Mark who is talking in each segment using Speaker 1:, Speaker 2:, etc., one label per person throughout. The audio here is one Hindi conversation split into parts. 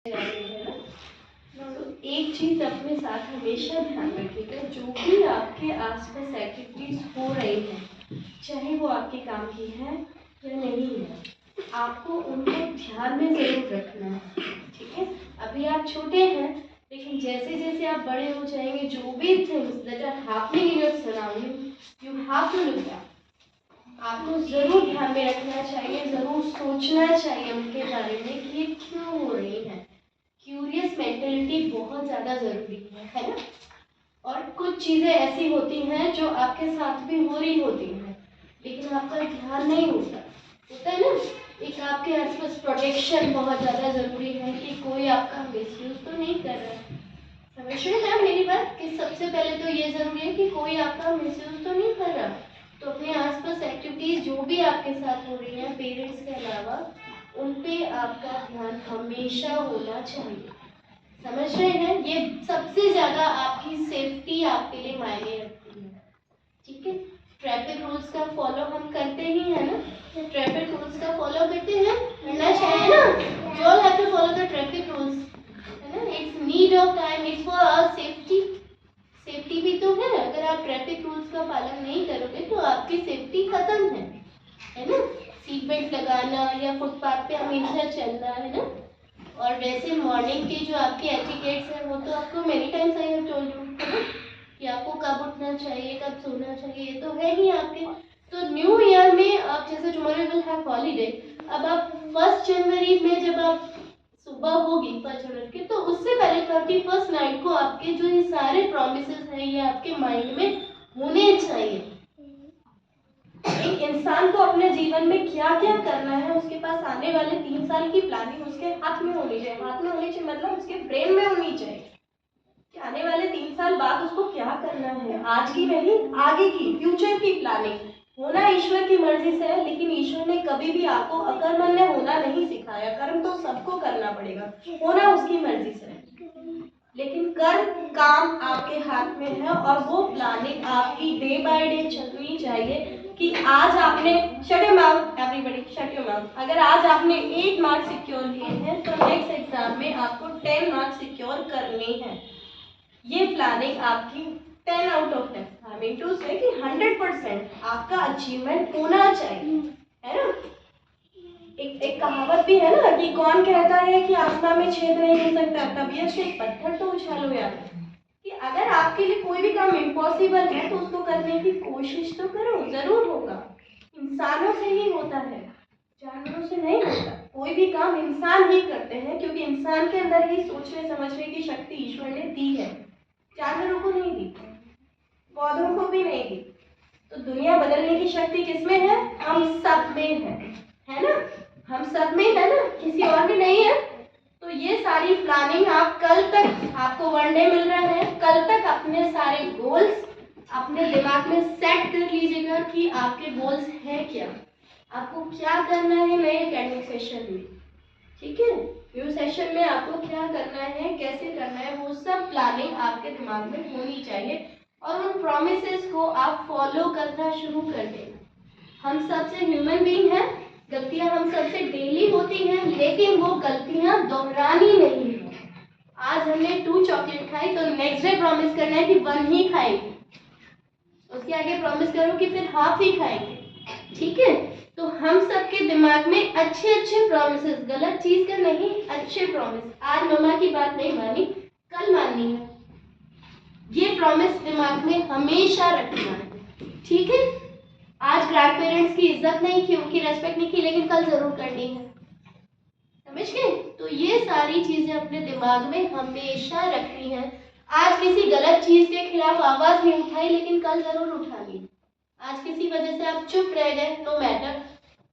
Speaker 1: है ना। तो एक चीज़ अपने साथ हमेशा ध्यान रखिएगा, जो भी आपके आसपास एक्टिविटीज़ हो रही हैं, चाहे वो आपके काम की है या नहीं है, आपको उनको ध्यान में ज़रूर रखना है। ठीक है, अभी आप छोटे हैं, लेकिन जैसे जैसे आप बड़े हो जाएंगे, जो भी things that are happening in your surrounding, you have to look that. आपको ज़रूर ध्यान में रखना चाहिए, ज़रूर सोचना चाहिए उनके बारे में कि ये क्यों हो रही है। क्यूरियस मेंटेलिटी बहुत ज़्यादा ज़रूरी है ना। और कुछ चीज़ें ऐसी होती हैं जो आपके साथ भी हो रही होती हैं, लेकिन आपका ध्यान नहीं होता है ना। एक आपके आसपास प्रोटेक्शन बहुत ज़्यादा ज़रूरी है कि कोई आपका मिसयूज तो नहीं कर रहा है। समझ रहे हैं मेरी बात कि सबसे पहले तो ये ज़रूरी है कि कोई आपका मिसयूज तो नहीं कर रहा। तो अपने आसपास एक्टिविटीज़ जो भी आपके साथ हो रही हैं पेरेंट्स के अलावा, उन पे आपका ध्यान हमेशा होना चाहिए। समझ रहे हैं, ये सबसे ज़्यादा आपकी सेफ्टी आपके लिए मायने रखती है। ठीक है, ट्रैफिक रूल्स का फॉलो हम करते ही है ना। ट्रैफिक रूल्स का फॉलो करते हैं, करना चाहिए ना। You all have to follow the traffic rules, है ना। It's need of time, it's for our safety. Safety भी तो है, अगर आप ट्रैफिक रूल्स का पालन नहीं करोगे तो आपकी सेफ्टी खत्म है ना। सीट बेल्ट लगाना या फुटपाथ पे हमेशा चलना, है ना। और वैसे मॉर्निंग के जो आपके एटिकेट्स हैं वो तो आपको many times I have told you, है ना, कि आपको कब उठना चाहिए, कब सोना चाहिए, ये तो है ही आपके। तो न्यू ईयर में आप जैसे टुमारो विल हैव हॉलीडे, अब आप 1 जनवरी में जब आप सुबह होगी 1 जनवरी की, तो उससे पहले 31st नाइट को आपके जो ये सारे प्रॉमिसेस हैं ये आपके माइंड में होने चाहिए। एक इंसान को अपने जीवन में क्या क्या करना है, उसके पास आने वाले 3 साल की प्लानिंग उसके हाथ में होनी चाहिए। हाथ में होनी चाहिए मतलब उसके ब्रेन में होनी चाहिए कि आने वाले 3 साल बाद उसको क्या करना है। आज की नहीं, आगे की, फ्यूचर की प्लानिंग होना ईश्वर की मर्जी से है, लेकिन ईश्वर ने कभी भी आपको अकर्मण्य होना नहीं सिखाया। कर्म तो सबको करना पड़ेगा, होना उसकी मर्जी से है, लेकिन कर्म काम आपके हाथ में है। और वो प्लानिंग आपकी डे बाय डे चलनी चाहिए कि आज आपने shut your mouth everybody, shut your mouth. अगर आज आपने 8 मार्क्स सिक्योर किए हैं तो नेक्स्ट एग्जाम में आपको 10 मार्क्स सिक्योर करने हैं। ये प्लानिंग आपकी 10 out of 10, I mean to say कि 100% आपका अचीवमेंट होना चाहिए, है ना। एक कहावत भी है ना कि कौन कहता है कि आसमान में छेद नहीं हो सकता, तबीयत से पत्थर तो उछालो यार। कि अगर आपके लिए कोई भी काम इम्पॉसिबल है तो उसको करने की कोशिश तो करो, जरूर होगा। इंसानों से ही होता है, जानवरों से नहीं होता। कोई भी काम इंसान ही करते हैं, क्योंकि इंसान के अंदर ही सोचने समझने की शक्ति ईश्वर ने दी है, जानवरों को नहीं दी, पौधों को भी नहीं दी। तो दुनिया बदलने की शक्ति किसमें है? हम सब में है ना। हम सब में है ना, किसी और में नहीं है। तो ये सारी प्लानिंग आप कल तक, आपको 1 डे मिल रहा है, कल तक अपने सारे गोल्स अपने दिमाग में सेट कर लीजिएगा कि आपके गोल्स है क्या, आपको क्या करना है नए एकेडमिक सेशन में। ठीक है, न्यू सेशन में आपको क्या करना है, कैसे करना है, वो सब प्लानिंग आपके दिमाग में होनी चाहिए। और उन प्रॉमिसेस को आप फॉलो करना शुरू कर देना। हम सबसे ह्यूमन बीइंग हैं, गलतियां हम सबसे डेली होती हैं, लेकिन वो गलतियां दोहरानी नहीं है। आज हमने 2 चॉकलेट खाई तो नेक्स्ट डे प्रॉमिस करना है कि 1 ही खाएंगे, उसके आगे प्रॉमिस करो कि फिर हाफ ही खाएंगे। ठीक है, तो हम सबके दिमाग में अच्छे अच्छे प्रॉमिसेस, गलत चीज का नहीं, अच्छे प्रॉमिस। आज मम्मा की बात नहीं मानी, कल माननी है, ये प्रॉमिस दिमाग में हमेशा रखना है। ठीक है, आज ग्रैंड पेरेंट्स की इज्जत नहीं की, उनकी रेस्पेक्ट नहीं की, लेकिन कल जरूर करनी है। समझ गए? तो ये सारी चीजें अपने दिमाग में हमेशा रखनी है। आज किसी गलत चीज के खिलाफ आवाज नहीं उठाई, लेकिन कल जरूर उठानी है। आज किसी वजह से आप चुप रह गए, नो मैटर,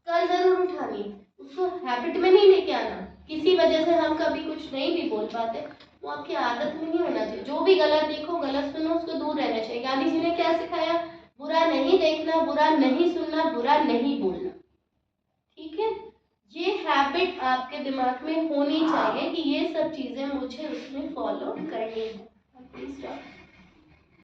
Speaker 1: कल जरूर उठानी है। उसको हैबिट में नहीं लेके आना। किसी वजह से हम कभी कुछ नहीं भी बोल पाते, वो आपकी आदत में नहीं होना चाहिए। जो भी गलत देखो, गलत सुनो, उसको दूर रहना चाहिए। गांधी जी ने क्या सिखाया? बुरा नहीं देखना, बुरा नहीं सुनना, बुरा नहीं बोलना। ठीक है, ये हैबिट आपके दिमाग में होनी चाहिए कि ये सब चीजें मुझे उसमें फॉलो करनी है।